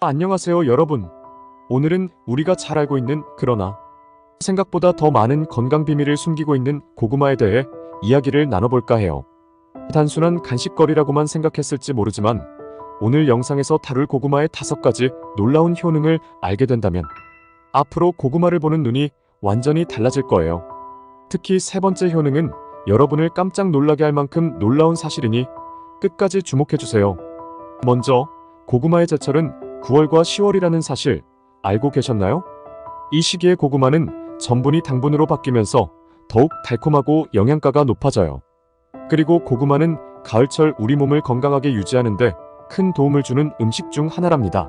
안녕하세요, 여러분. 오늘은 우리가 잘 알고 있는 그러나 생각보다 더 많은 건강 비밀을 숨기고 있는 고구마에 대해 이야기를 나눠볼까 해요. 단순한 간식거리라고만 생각했을지 모르지만 오늘 영상에서 다룰 고구마의 5가지 놀라운 효능을 알게 된다면 앞으로 고구마를 보는 눈이 완전히 달라질 거예요. 특히 3번째 효능은 여러분을 깜짝 놀라게 할 만큼 놀라운 사실이니 끝까지 주목해주세요. 먼저 고구마의 제철은 9월과 10월이라는 사실 알고 계셨나요? 이 시기에 고구마는 전분이 당분으로 바뀌면서 더욱 달콤하고 영양가가 높아져요. 그리고 고구마는 가을철 우리 몸을 건강하게 유지하는데 큰 도움을 주는 음식 중 하나랍니다.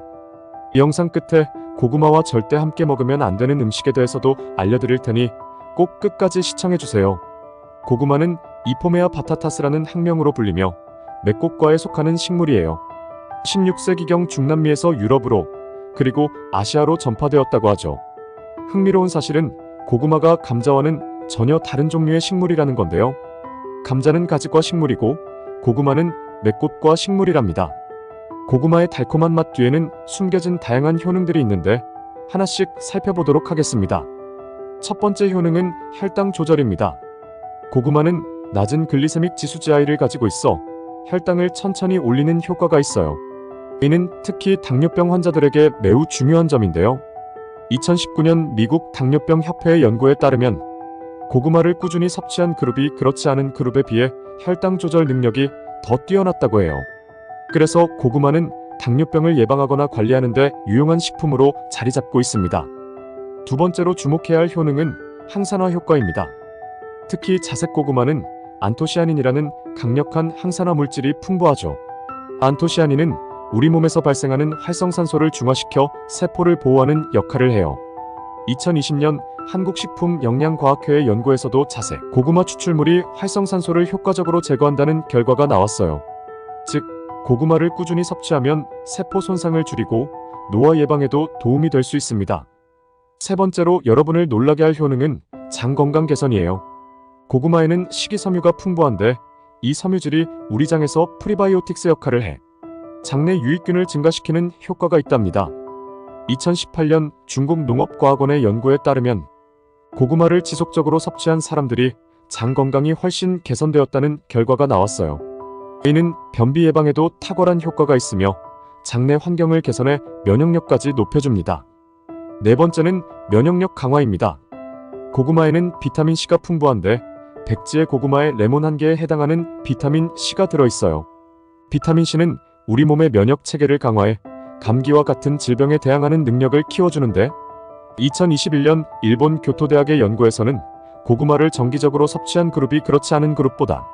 이 영상 끝에 고구마와 절대 함께 먹으면 안 되는 음식에 대해서도 알려드릴 테니 꼭 끝까지 시청해주세요. 고구마는 이포메아 바타타스라는 학명으로 불리며 맥곡과에 속하는 식물이에요. 16세기경 중남미에서 유럽으로 그리고 아시아로 전파되었다고 하죠. 흥미로운 사실은 고구마가 감자와는 전혀 다른 종류의 식물이라는 건데요. 감자는 가지과 식물이고 고구마는 맥꽃과 식물이랍니다. 고구마의 달콤한 맛 뒤에는 숨겨진 다양한 효능들이 있는데 하나씩 살펴보도록 하겠습니다. 첫 번째 효능은 혈당 조절입니다. 고구마는 낮은 글리세믹 지수 GI를 가지고 있어 혈당을 천천히 올리는 효과가 있어요. 이는 특히 당뇨병 환자들에게 매우 중요한 점인데요. 2019년 미국 당뇨병 협회의 연구에 따르면 고구마를 꾸준히 섭취한 그룹이 그렇지 않은 그룹에 비해 혈당 조절 능력이 더 뛰어났다고 해요. 그래서 고구마는 당뇨병을 예방하거나 관리하는 데 유용한 식품으로 자리 잡고 있습니다. 두 번째로 주목해야 할 효능은 항산화 효과입니다. 특히 자색 고구마는 안토시아닌이라는 강력한 항산화 물질이 풍부하죠. 안토시아닌은 우리 몸에서 발생하는 활성산소를 중화시켜 세포를 보호하는 역할을 해요. 2020년 한국식품영양과학회의 연구에서도 자색 고구마 추출물이 활성산소를 효과적으로 제거한다는 결과가 나왔어요. 즉, 고구마를 꾸준히 섭취하면 세포 손상을 줄이고 노화 예방에도 도움이 될 수 있습니다. 세 번째로 여러분을 놀라게 할 효능은 장 건강 개선이에요. 고구마에는 식이섬유가 풍부한데 이 섬유질이 우리 장에서 프리바이오틱스 역할을 해 장내 유익균을 증가시키는 효과가 있답니다. 2018년 중국 농업과학원의 연구에 따르면 고구마를 지속적으로 섭취한 사람들이 장 건강이 훨씬 개선되었다는 결과가 나왔어요. 이는 변비 예방에도 탁월한 효과가 있으며 장내 환경을 개선해 면역력까지 높여줍니다. 네 번째는 면역력 강화입니다. 고구마에는 비타민C가 풍부한데 백지의 고구마의 레몬 1개에 해당하는 비타민C가 들어있어요. 비타민C는 우리 몸의 면역 체계를 강화해 감기와 같은 질병에 대항하는 능력을 키워주는데 2021년 일본 교토대학의 연구에서는 고구마를 정기적으로 섭취한 그룹이 그렇지 않은 그룹보다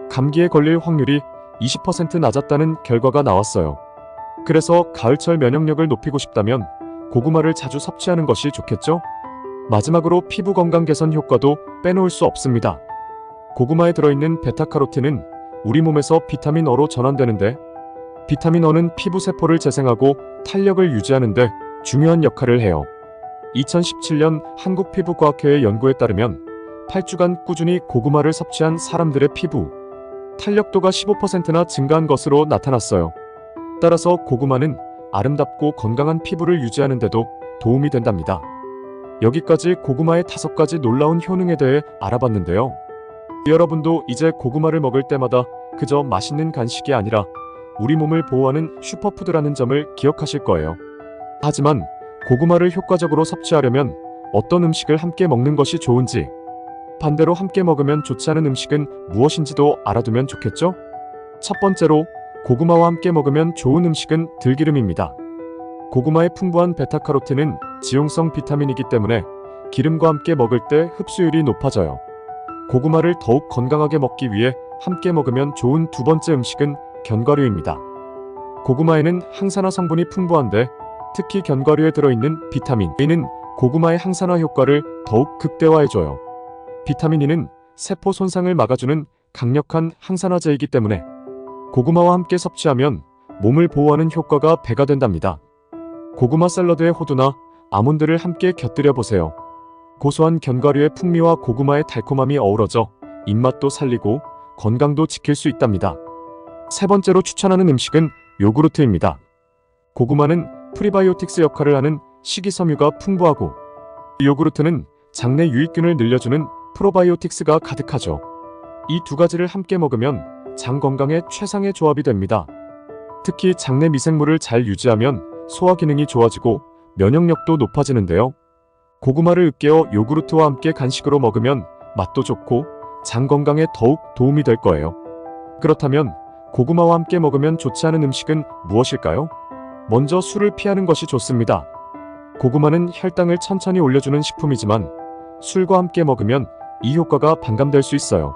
감기에 걸릴 확률이 20% 낮았다는 결과가 나왔어요. 그래서 가을철 면역력을 높이고 싶다면 고구마를 자주 섭취하는 것이 좋겠죠? 마지막으로 피부 건강 개선 효과도 빼놓을 수 없습니다. 고구마에 들어있는 베타카로틴은 우리 몸에서 비타민 O로 전환되는데 비타민 O는 피부 세포를 재생하고 탄력을 유지하는 데 중요한 역할을 해요. 2017년 한국피부과학회의 연구에 따르면 8주간 꾸준히 고구마를 섭취한 사람들의 피부 탄력도가 15%나 증가한 것으로 나타났어요. 따라서 고구마는 아름답고 건강한 피부를 유지하는 데도 도움이 된답니다. 여기까지 고구마의 5가지 놀라운 효능에 대해 알아봤는데요. 여러분도 이제 고구마를 먹을 때마다 그저 맛있는 간식이 아니라 우리 몸을 보호하는 슈퍼푸드라는 점을 기억하실 거예요. 하지만 고구마를 효과적으로 섭취하려면 어떤 음식을 함께 먹는 것이 좋은지, 반대로 함께 먹으면 좋지 않은 음식은 무엇인지도 알아두면 좋겠죠? 첫 번째로 고구마와 함께 먹으면 좋은 음식은 들기름입니다. 고구마의 풍부한 베타카로틴은 지용성 비타민이기 때문에 기름과 함께 먹을 때 흡수율이 높아져요. 고구마를 더욱 건강하게 먹기 위해 함께 먹으면 좋은 두 번째 음식은 견과류입니다. 고구마에는 항산화 성분이 풍부한데 특히 견과류에 들어있는 비타민 A는 고구마의 항산화 효과를 더욱 극대화해줘요. 비타민 E는 세포 손상을 막아주는 강력한 항산화제이기 때문에 고구마와 함께 섭취하면 몸을 보호하는 효과가 배가 된답니다. 고구마 샐러드에 호두나 아몬드를 함께 곁들여 보세요. 고소한 견과류의 풍미와 고구마의 달콤함이 어우러져 입맛도 살리고 건강도 지킬 수 있답니다. 세 번째로 추천하는 음식은 요구르트입니다. 고구마는 프리바이오틱스 역할을 하는 식이섬유가 풍부하고 요구르트는 장내 유익균을 늘려주는 프로바이오틱스가 가득하죠. 이 두 가지를 함께 먹으면 장 건강에 최상의 조합이 됩니다. 특히 장내 미생물을 잘 유지하면 소화 기능이 좋아지고 면역력도 높아지는데요. 고구마를 으깨어 요구르트와 함께 간식으로 먹으면 맛도 좋고 장 건강에 더욱 도움이 될 거예요. 그렇다면 고구마와 함께 먹으면 좋지 않은 음식은 무엇일까요? 먼저 술을 피하는 것이 좋습니다. 고구마는 혈당을 천천히 올려주는 식품이지만 술과 함께 먹으면 이 효과가 반감될 수 있어요.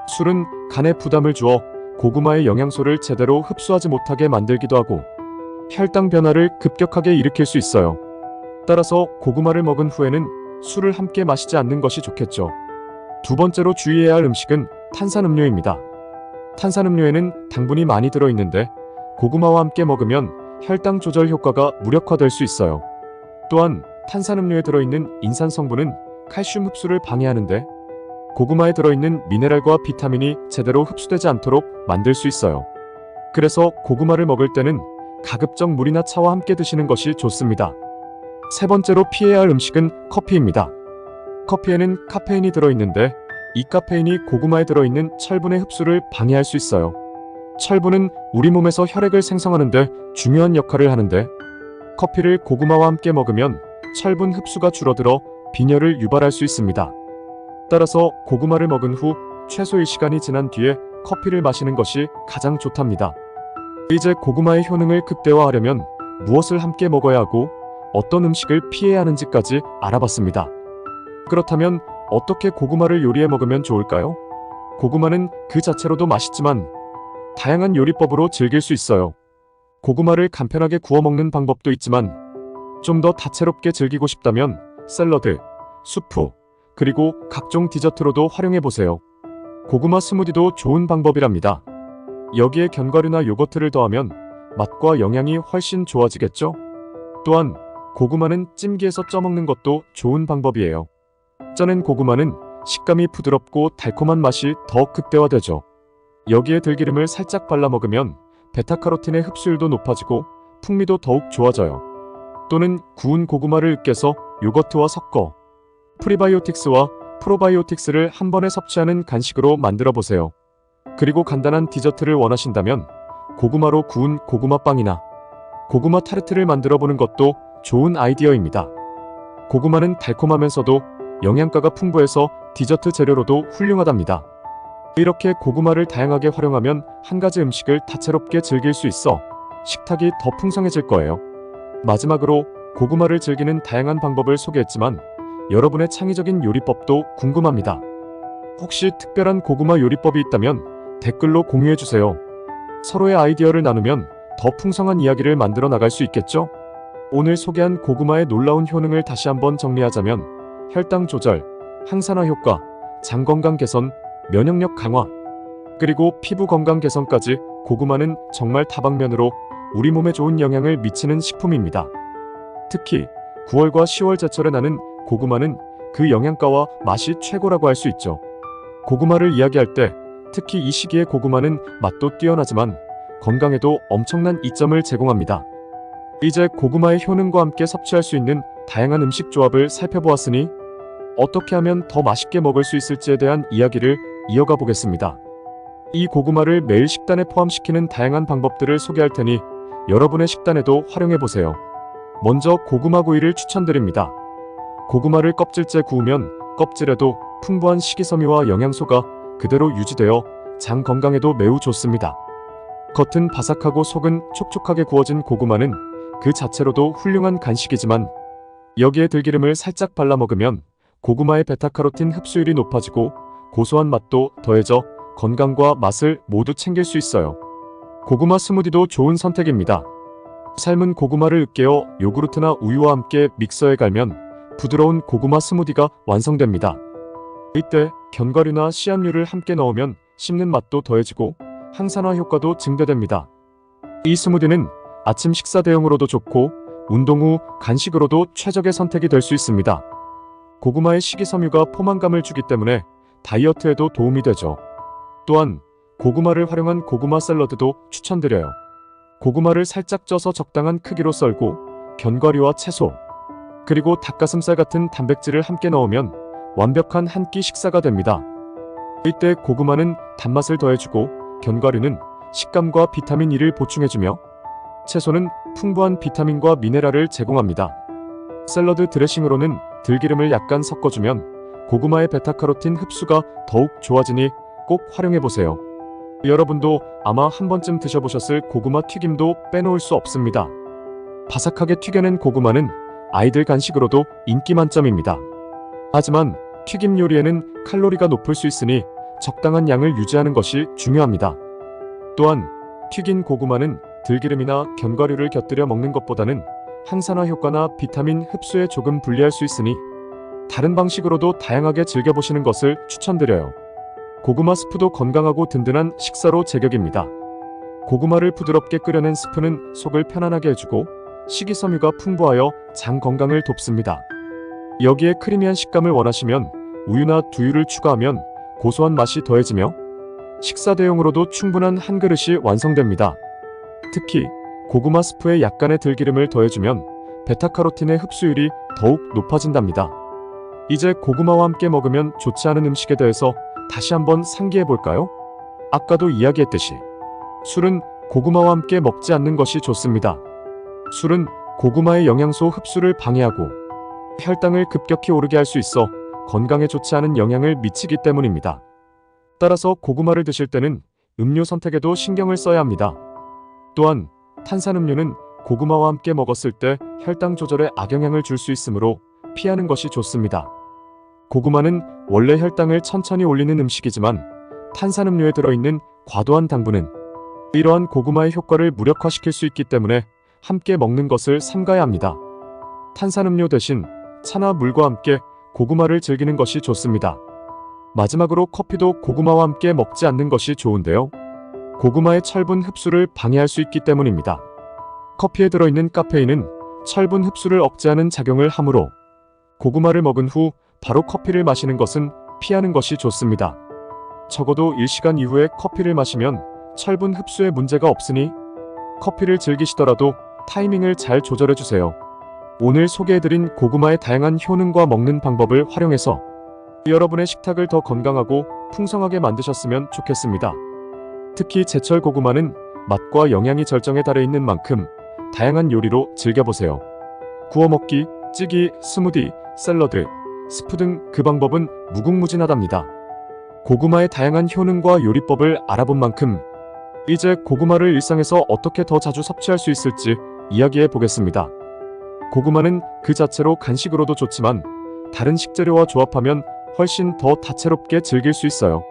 술은 간에 부담을 주어 고구마의 영양소를 제대로 흡수하지 못하게 만들기도 하고 혈당 변화를 급격하게 일으킬 수 있어요. 따라서 고구마를 먹은 후에는 술을 함께 마시지 않는 것이 좋겠죠. 두 번째로 주의해야 할 음식은 탄산음료입니다. 탄산음료에는 당분이 많이 들어있는데 고구마와 함께 먹으면 혈당 조절 효과가 무력화될 수 있어요. 또한 탄산음료에 들어있는 인산 성분은 칼슘 흡수를 방해하는데 고구마에 들어있는 미네랄과 비타민이 제대로 흡수되지 않도록 만들 수 있어요. 그래서 고구마를 먹을 때는 가급적 물이나 차와 함께 드시는 것이 좋습니다. 세 번째로 피해야 할 음식은 커피입니다. 커피에는 카페인이 들어있는데 이 카페인이 고구마에 들어있는 철분의 흡수를 방해할 수 있어요. 철분은 우리 몸에서 혈액을 생성하는데 중요한 역할을 하는데 커피를 고구마와 함께 먹으면 철분 흡수가 줄어들어 빈혈을 유발할 수 있습니다. 따라서 고구마를 먹은 후 최소 1시간이 지난 뒤에 커피를 마시는 것이 가장 좋답니다. 이제 고구마의 효능을 극대화하려면 무엇을 함께 먹어야 하고 어떤 음식을 피해야 하는지까지 알아봤습니다. 그렇다면 어떻게 고구마를 요리해 먹으면 좋을까요? 고구마는 그 자체로도 맛있지만 다양한 요리법으로 즐길 수 있어요. 고구마를 간편하게 구워 먹는 방법도 있지만 좀 더 다채롭게 즐기고 싶다면 샐러드, 수프, 그리고 각종 디저트로도 활용해보세요. 고구마 스무디도 좋은 방법이랍니다. 여기에 견과류나 요거트를 더하면 맛과 영양이 훨씬 좋아지겠죠? 또한 고구마는 찜기에서 쪄먹는 것도 좋은 방법이에요. 쪄낸 고구마는 식감이 부드럽고 달콤한 맛이 더 극대화되죠. 여기에 들기름을 살짝 발라 먹으면 베타카로틴의 흡수율도 높아지고 풍미도 더욱 좋아져요. 또는 구운 고구마를 으깨서 요거트와 섞어 프리바이오틱스와 프로바이오틱스를 한 번에 섭취하는 간식으로 만들어 보세요. 그리고 간단한 디저트를 원하신다면 고구마로 구운 고구마빵이나 고구마 타르트를 만들어 보는 것도 좋은 아이디어입니다. 고구마는 달콤하면서도 영양가가 풍부해서 디저트 재료로도 훌륭하답니다. 이렇게 고구마를 다양하게 활용하면 한 가지 음식을 다채롭게 즐길 수 있어 식탁이 더 풍성해질 거예요. 마지막으로 고구마를 즐기는 다양한 방법을 소개했지만 여러분의 창의적인 요리법도 궁금합니다. 혹시 특별한 고구마 요리법이 있다면 댓글로 공유해주세요. 서로의 아이디어를 나누면 더 풍성한 이야기를 만들어 나갈 수 있겠죠? 오늘 소개한 고구마의 놀라운 효능을 다시 한번 정리하자면 혈당 조절, 항산화 효과, 장 건강 개선, 면역력 강화, 그리고 피부 건강 개선까지 고구마는 정말 다방면으로 우리 몸에 좋은 영향을 미치는 식품입니다. 특히 9월과 10월 제철에 나는 고구마는 그 영양가와 맛이 최고라고 할 수 있죠. 고구마를 이야기할 때 특히 이 시기의 고구마는 맛도 뛰어나지만 건강에도 엄청난 이점을 제공합니다. 이제 고구마의 효능과 함께 섭취할 수 있는 다양한 음식 조합을 살펴보았으니 어떻게 하면 더 맛있게 먹을 수 있을지에 대한 이야기를 이어가 보겠습니다. 이 고구마를 매일 식단에 포함시키는 다양한 방법들을 소개할 테니 여러분의 식단에도 활용해 보세요. 먼저 고구마 구이를 추천드립니다. 고구마를 껍질째 구우면 껍질에도 풍부한 식이섬유와 영양소가 그대로 유지되어 장 건강에도 매우 좋습니다. 겉은 바삭하고 속은 촉촉하게 구워진 고구마는 그 자체로도 훌륭한 간식이지만 여기에 들기름을 살짝 발라 먹으면 고구마의 베타카로틴 흡수율이 높아지고 고소한 맛도 더해져 건강과 맛을 모두 챙길 수 있어요. 고구마 스무디도 좋은 선택입니다. 삶은 고구마를 으깨어 요구르트나 우유와 함께 믹서에 갈면 부드러운 고구마 스무디가 완성됩니다. 이때 견과류나 씨앗류를 함께 넣으면 씹는 맛도 더해지고 항산화 효과도 증대됩니다. 이 스무디는 아침 식사 대용으로도 좋고 운동 후 간식으로도 최적의 선택이 될 수 있습니다. 고구마의 식이섬유가 포만감을 주기 때문에 다이어트에도 도움이 되죠. 또한 고구마를 활용한 고구마 샐러드도 추천드려요. 고구마를 살짝 쪄서 적당한 크기로 썰고 견과류와 채소, 그리고 닭가슴살 같은 단백질을 함께 넣으면 완벽한 한 끼 식사가 됩니다. 이때 고구마는 단맛을 더해주고 견과류는 식감과 비타민 E를 보충해주며 채소는 풍부한 비타민과 미네랄을 제공합니다. 샐러드 드레싱으로는 들기름을 약간 섞어주면 고구마의 베타카로틴 흡수가 더욱 좋아지니 꼭 활용해보세요. 여러분도 아마 한 번쯤 드셔보셨을 고구마 튀김도 빼놓을 수 없습니다. 바삭하게 튀겨낸 고구마는 아이들 간식으로도 인기 만점입니다. 하지만 튀김 요리에는 칼로리가 높을 수 있으니 적당한 양을 유지하는 것이 중요합니다. 또한 튀긴 고구마는 들기름이나 견과류를 곁들여 먹는 것보다는 항산화 효과나 비타민 흡수에 조금 불리할 수 있으니 다른 방식으로도 다양하게 즐겨보시는 것을 추천드려요. 고구마 스프도 건강하고 든든한 식사로 제격입니다. 고구마를 부드럽게 끓여낸 스프는 속을 편안하게 해주고 식이섬유가 풍부하여 장 건강을 돕습니다. 여기에 크리미한 식감을 원하시면 우유나 두유를 추가하면 고소한 맛이 더해지며 식사 대용으로도 충분한 한 그릇이 완성됩니다. 특히 고구마 스프에 약간의 들기름을 더해주면 베타카로틴의 흡수율이 더욱 높아진답니다. 이제 고구마와 함께 먹으면 좋지 않은 음식에 대해서 다시 한번 상기해볼까요? 아까도 이야기했듯이 술은 고구마와 함께 먹지 않는 것이 좋습니다. 술은 고구마의 영양소 흡수를 방해하고 혈당을 급격히 오르게 할 수 있어 건강에 좋지 않은 영향을 미치기 때문입니다. 따라서 고구마를 드실 때는 음료 선택에도 신경을 써야 합니다. 또한 탄산음료는 고구마와 함께 먹었을 때 혈당 조절에 악영향을 줄 수 있으므로 피하는 것이 좋습니다. 고구마는 원래 혈당을 천천히 올리는 음식이지만 탄산음료에 들어있는 과도한 당분은 이러한 고구마의 효과를 무력화시킬 수 있기 때문에 함께 먹는 것을 삼가야 합니다. 탄산음료 대신 차나 물과 함께 고구마를 즐기는 것이 좋습니다. 마지막으로 커피도 고구마와 함께 먹지 않는 것이 좋은데요. 고구마의 철분 흡수를 방해할 수 있기 때문입니다. 커피에 들어있는 카페인은 철분 흡수를 억제하는 작용을 하므로 고구마를 먹은 후 바로 커피를 마시는 것은 피하는 것이 좋습니다. 적어도 1시간 이후에 커피를 마시면 철분 흡수에 문제가 없으니 커피를 즐기시더라도 타이밍을 잘 조절해주세요. 오늘 소개해드린 고구마의 다양한 효능과 먹는 방법을 활용해서 여러분의 식탁을 더 건강하고 풍성하게 만드셨으면 좋겠습니다. 특히 제철 고구마는 맛과 영양이 절정에 달해 있는 만큼 다양한 요리로 즐겨보세요. 구워 먹기, 찌기, 스무디, 샐러드, 스프 등 그 방법은 무궁무진하답니다. 고구마의 다양한 효능과 요리법을 알아본 만큼 이제 고구마를 일상에서 어떻게 더 자주 섭취할 수 있을지 이야기해 보겠습니다. 고구마는 그 자체로 간식으로도 좋지만 다른 식재료와 조합하면 훨씬 더 다채롭게 즐길 수 있어요.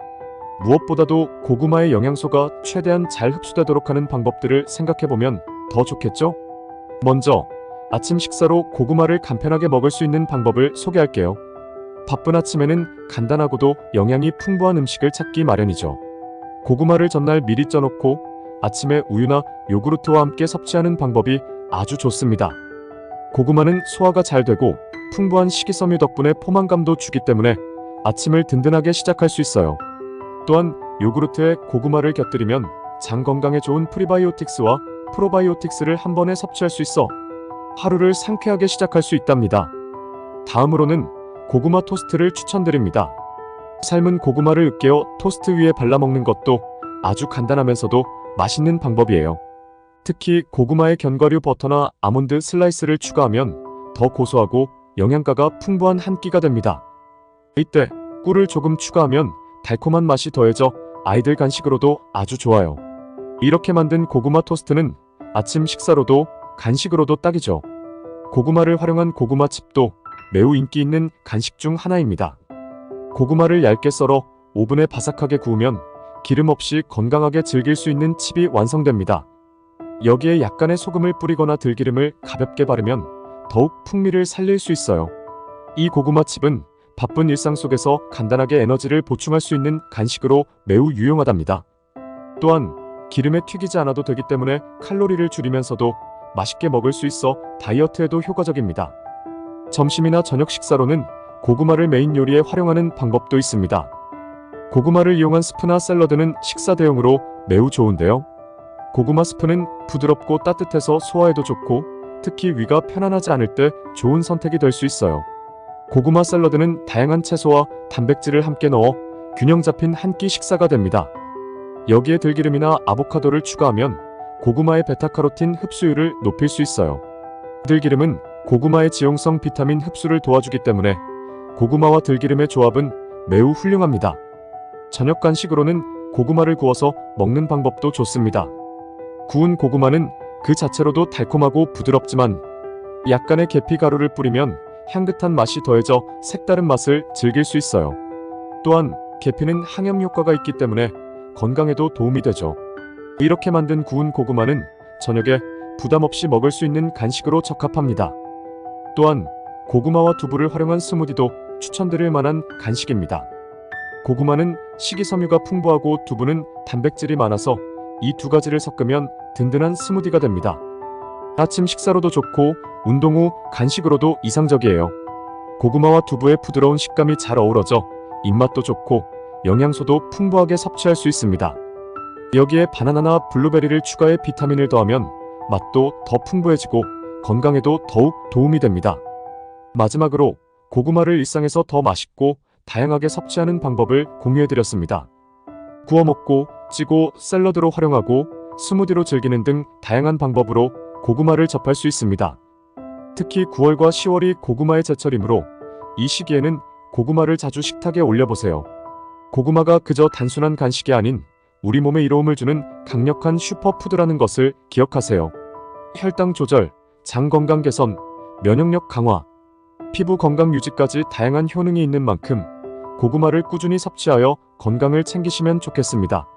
무엇보다도 고구마의 영양소가 최대한 잘 흡수되도록 하는 방법들을 생각해보면 더 좋겠죠? 먼저 아침 식사로 고구마를 간편하게 먹을 수 있는 방법을 소개할게요. 바쁜 아침에는 간단하고도 영양이 풍부한 음식을 찾기 마련이죠. 고구마를 전날 미리 쪄놓고 아침에 우유나 요구르트와 함께 섭취하는 방법이 아주 좋습니다. 고구마는 소화가 잘 되고 풍부한 식이섬유 덕분에 포만감도 주기 때문에 아침을 든든하게 시작할 수 있어요. 또한 요구르트에 고구마를 곁들이면 장 건강에 좋은 프리바이오틱스와 프로바이오틱스를 한 번에 섭취할 수 있어 하루를 상쾌하게 시작할 수 있답니다. 다음으로는 고구마 토스트를 추천드립니다. 삶은 고구마를 으깨어 토스트 위에 발라 먹는 것도 아주 간단하면서도 맛있는 방법이에요. 특히 고구마에 견과류 버터나 아몬드 슬라이스를 추가하면 더 고소하고 영양가가 풍부한 한 끼가 됩니다. 이때 꿀을 조금 추가하면 달콤한 맛이 더해져 아이들 간식으로도 아주 좋아요. 이렇게 만든 고구마 토스트는 아침 식사로도 간식으로도 딱이죠. 고구마를 활용한 고구마 칩도 매우 인기 있는 간식 중 하나입니다. 고구마를 얇게 썰어 오븐에 바삭하게 구우면 기름 없이 건강하게 즐길 수 있는 칩이 완성됩니다. 여기에 약간의 소금을 뿌리거나 들기름을 가볍게 바르면 더욱 풍미를 살릴 수 있어요. 이 고구마 칩은 바쁜 일상 속에서 간단하게 에너지를 보충할 수 있는 간식으로 매우 유용하답니다. 또한 기름에 튀기지 않아도 되기 때문에 칼로리를 줄이면서도 맛있게 먹을 수 있어 다이어트에도 효과적입니다. 점심이나 저녁 식사로는 고구마를 메인 요리에 활용하는 방법도 있습니다. 고구마를 이용한 스프나 샐러드는 식사 대용으로 매우 좋은데요. 고구마 스프는 부드럽고 따뜻해서 소화에도 좋고 특히 위가 편안하지 않을 때 좋은 선택이 될 수 있어요. 고구마 샐러드는 다양한 채소와 단백질을 함께 넣어 균형 잡힌 한 끼 식사가 됩니다. 여기에 들기름이나 아보카도를 추가하면 고구마의 베타카로틴 흡수율을 높일 수 있어요. 들기름은 고구마의 지용성 비타민 흡수를 도와주기 때문에 고구마와 들기름의 조합은 매우 훌륭합니다. 저녁 간식으로는 고구마를 구워서 먹는 방법도 좋습니다. 구운 고구마는 그 자체로도 달콤하고 부드럽지만 약간의 계피 가루를 뿌리면 향긋한 맛이 더해져 색다른 맛을 즐길 수 있어요. 또한 계피는 항염 효과가 있기 때문에 건강에도 도움이 되죠. 이렇게 만든 구운 고구마는 저녁에 부담 없이 먹을 수 있는 간식으로 적합합니다. 또한 고구마와 두부를 활용한 스무디도 추천드릴 만한 간식입니다. 고구마는 식이섬유가 풍부하고 두부는 단백질이 많아서 이 두 가지를 섞으면 든든한 스무디가 됩니다. 아침 식사로도 좋고 운동 후 간식으로도 이상적이에요. 고구마와 두부의 부드러운 식감이 잘 어우러져 입맛도 좋고 영양소도 풍부하게 섭취할 수 있습니다. 여기에 바나나나 블루베리를 추가해 비타민을 더하면 맛도 더 풍부해지고 건강에도 더욱 도움이 됩니다. 마지막으로 고구마를 일상에서 더 맛있고 다양하게 섭취하는 방법을 공유해드렸습니다. 구워 먹고 찌고 샐러드로 활용하고 스무디로 즐기는 등 다양한 방법으로 고구마를 접할 수 있습니다. 특히 9월과 10월이 고구마의 제철이므로 이 시기에는 고구마를 자주 식탁에 올려보세요. 고구마가 그저 단순한 간식이 아닌 우리 몸에 이로움을 주는 강력한 슈퍼푸드라는 것을 기억하세요. 혈당 조절, 장 건강 개선, 면역력 강화, 피부 건강 유지까지 다양한 효능이 있는 만큼 고구마를 꾸준히 섭취하여 건강을 챙기시면 좋겠습니다.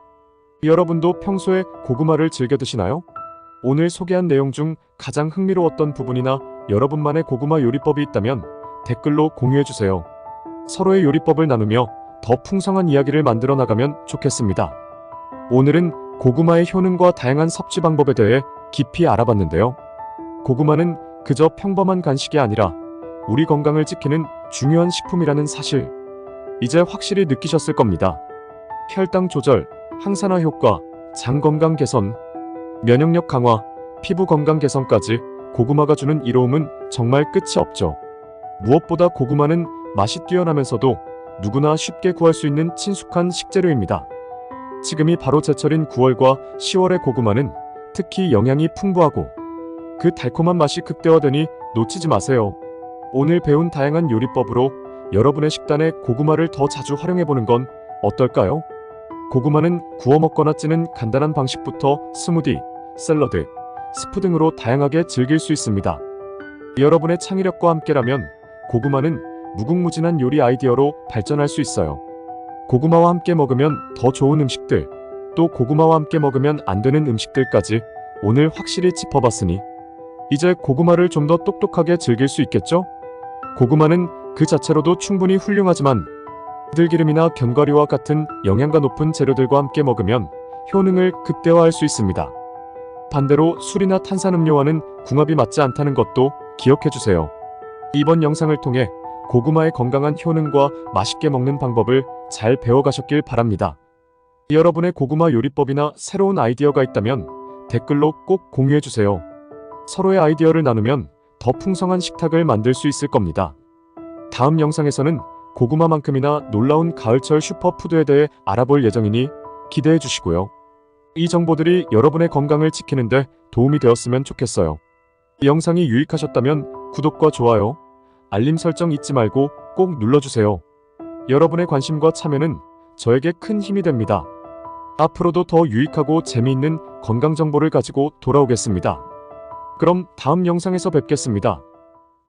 여러분도 평소에 고구마를 즐겨 드시나요? 오늘 소개한 내용 중 가장 흥미로웠던 부분이나 여러분만의 고구마 요리법이 있다면 댓글로 공유해주세요. 서로의 요리법을 나누며 더 풍성한 이야기를 만들어 나가면 좋겠습니다. 오늘은 고구마의 효능과 다양한 섭취 방법에 대해 깊이 알아봤는데요. 고구마는 그저 평범한 간식이 아니라 우리 건강을 지키는 중요한 식품이라는 사실, 이제 확실히 느끼셨을 겁니다. 혈당 조절, 항산화 효과, 장 건강 개선, 면역력 강화, 피부 건강 개선까지 고구마가 주는 이로움은 정말 끝이 없죠. 무엇보다 고구마는 맛이 뛰어나면서도 누구나 쉽게 구할 수 있는 친숙한 식재료입니다. 지금이 바로 제철인 9월과 10월의 고구마는 특히 영양이 풍부하고 그 달콤한 맛이 극대화되니 놓치지 마세요. 오늘 배운 다양한 요리법으로 여러분의 식단에 고구마를 더 자주 활용해보는 건 어떨까요? 고구마는 구워 먹거나 찌는 간단한 방식부터 스무디, 샐러드, 스프 등으로 다양하게 즐길 수 있습니다. 여러분의 창의력과 함께라면 고구마는 무궁무진한 요리 아이디어로 발전할 수 있어요. 고구마와 함께 먹으면 더 좋은 음식들, 또 고구마와 함께 먹으면 안 되는 음식들까지 오늘 확실히 짚어봤으니 이제 고구마를 좀 더 똑똑하게 즐길 수 있겠죠? 고구마는 그 자체로도 충분히 훌륭하지만 들기름이나 견과류와 같은 영양가 높은 재료들과 함께 먹으면 효능을 극대화할 수 있습니다. 반대로 술이나 탄산음료와는 궁합이 맞지 않다는 것도 기억해주세요. 이번 영상을 통해 고구마의 건강한 효능과 맛있게 먹는 방법을 잘 배워가셨길 바랍니다. 여러분의 고구마 요리법이나 새로운 아이디어가 있다면 댓글로 꼭 공유해주세요. 서로의 아이디어를 나누면 더 풍성한 식탁을 만들 수 있을 겁니다. 다음 영상에서는 고구마만큼이나 놀라운 가을철 슈퍼푸드에 대해 알아볼 예정이니 기대해 주시고요. 이 정보들이 여러분의 건강을 지키는데 도움이 되었으면 좋겠어요. 이 영상이 유익하셨다면 구독과 좋아요, 알림 설정 잊지 말고 꼭 눌러주세요. 여러분의 관심과 참여는 저에게 큰 힘이 됩니다. 앞으로도 더 유익하고 재미있는 건강 정보를 가지고 돌아오겠습니다. 그럼 다음 영상에서 뵙겠습니다.